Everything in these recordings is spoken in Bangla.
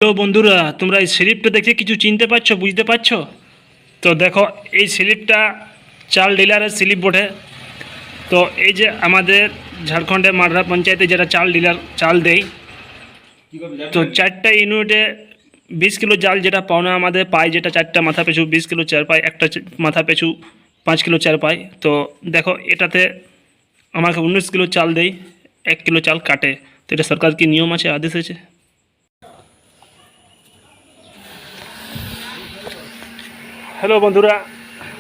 তো বন্ধুরা, তোমরা এই স্লিপটা দেখে কিছু চিনতে পারছো, বুঝতে পারছো? তো দেখো, এই স্লিপটা চাল ডিলারের স্লিপ বটে। তো এই যে আমাদের ঝাড়খণ্ডের মাররা পঞ্চায়েতে যেটা চাল ডিলার চাল দেয়, তো 4টা ইউনিটে 20 কিলো চাল যেটা পাওনা আমাদের পায়, যেটা 4টা মাথা পিছু 20 কিলো চাল পায়, একটা মাথা পিছু 5 কিলো চাল পায়। তো দেখো, এটাতে আমাকে 19 কিলো চাল দেয়, 1 কিলো চাল কাটে। তো এটা সরকার কি নিয়ম আছে, আদেশ আছে। হ্যালো বন্ধুরা,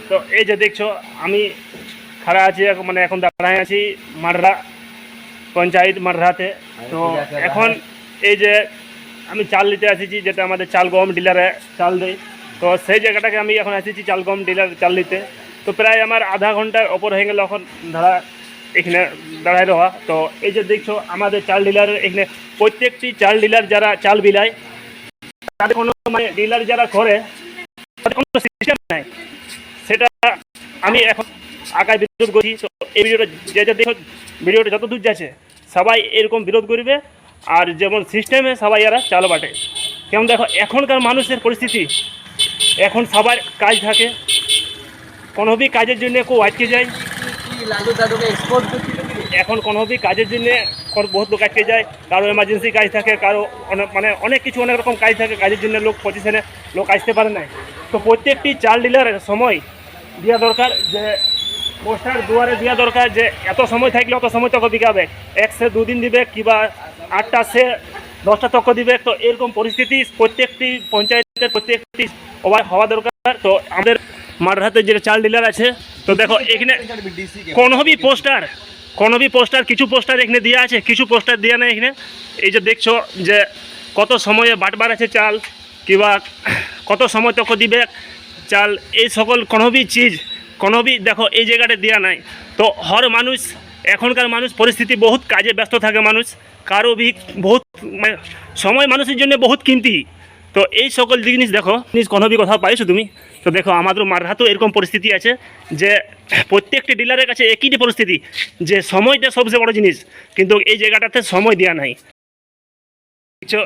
তো এই যে দেখছো আমি খাড়া আছি, মানে এখন দাঁড়ায় আছি মাররা পঞ্চায়েত মাররাতে। তো এখন এই যে আমি চাল নিতে আসিছি, যেটা আমাদের চাল গম ডিলারে চাল দেয়। তো সেই জায়গাটাকে আমি এখন আসিছি চাল গম ডিলার চাল নিতে। তো প্রায় আমার আধা ঘন্টার ওপর হয়ে গেল এখন এখানে দাঁড়ায় রওয়া। তো এই যে দেখছো আমাদের চাল ডিলারের এখানে প্রত্যেকটি চাল ডিলার যারা চাল বিলায়, তাদের কোনো মানে ডিলার যারা করে তাদের কোনো সিস্টেম নাই, সেটা আমি এখন আগায় বিরোধ করি। তো এই ভিডিওটা যে দেখো, ভিডিওটা যত দূর যাচ্ছে সবাই এরকম বিরোধ করবে, আর যেমন সিস্টেমে সবাই এরা চাল বাটে। কেমন দেখো এখনকার মানুষের পরিস্থিতি, এখন সবার কাজ থাকে, কোনো ভি কাজের জন্য কেউ আটকে যায়, এখন কোনো ভি কাজের জন্য বহুত লোক আটকে যায়। কারো এমার্জেন্সি কাজ থাকে, কারো মানে অনেক কিছু অনেক রকম কাজ থাকে, কাজের জন্য লোক পজিশনে লোক আসতে পারে না। তো প্রত্যেকটি চাল ডিলারের সময় দেওয়া দরকার, যে পোস্টার দুয়ারে দেওয়া দরকার, যে এত সময় থাকলে অত সময় তক বিকাবে, 1 সে 2 দিন দিবে, কিংবা 8টা সে 10টা তক দিবে। তো এরকম পরিস্থিতি প্রত্যেকটি পঞ্চায়েতের প্রত্যেকটি হওয়া দরকার। তো আমাদের মারহাতে যে চাল ডিলার আছে, তো দেখো এখানে কোনো ভি পোস্টার কিছু পোস্টার এখানে দেওয়া আছে, কিছু পোস্টার দেওয়া নেই এখানে। এই যে দেখছো যে কত সময়ে বাটবার আছে চাল, কিংবা কত সময় তক দিবে চাল, এই সকল কোনো ভি চিজ কোনো ভি দেখো এই জায়গাটা দেওয়া নাই। তো হর মানুষ, এখনকার মানুষ পরিস্থিতি বহুত কাজে ব্যস্ত থাকে মানুষ, কারো ভি বহুত মানে সময় মানুষের জন্য বহুত কিমতি। তো এই সকল জিনিস দেখো কোনো ভি কথা পাইছো তুমি। তো দেখো আমাদের মারহাতেও এরকম পরিস্থিতি আছে, যে প্রত্যেকটি ডিলারের কাছে একই পরিস্থিতি, যে সময়টা সবচেয়ে বড় জিনিস, কিন্তু এই জায়গাটাতে সময় দেওয়া নাই।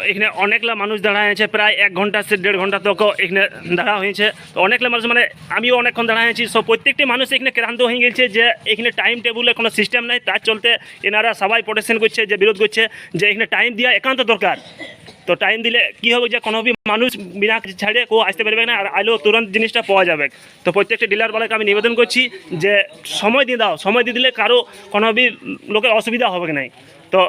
এখানে অনেকলা মানুষ দাঁড়ায় আছে, প্রায় 1 ঘন্টা সে 1.5 ঘন্টা তক এখানে দাঁড়া হয়েছে। তো অনেকলা মানুষ, মানে আমিও অনেকক্ষণ দাঁড়ায় আছি। সব প্রত্যেকটি মানুষ এখানে ক্লান্ত হয়ে গেছে, যে এখানে টাইম টেবিলে কোনো সিস্টেম নাই, তার চলতে এনারা সবাই প্রোটেকশন করছে, যে বিরোধ করছে, যে এখানে টাইম দেওয়া একান্ত দরকার। তো টাইম দিলে কী হবে, যে কোনো মানুষ বিনা ছাড়ে কেউ আসতে পারবে না, আর আইলেও তুরন্ত জিনিসটা পাওয়া যাবে। তো প্রত্যেকটা ডিলারওয়ালাকে আমি নিবেদন করছি যে সময় দিয়ে দাও, সময় দিয়ে দিলে কারো কোনো লোকের অসুবিধা হবে নাই। তো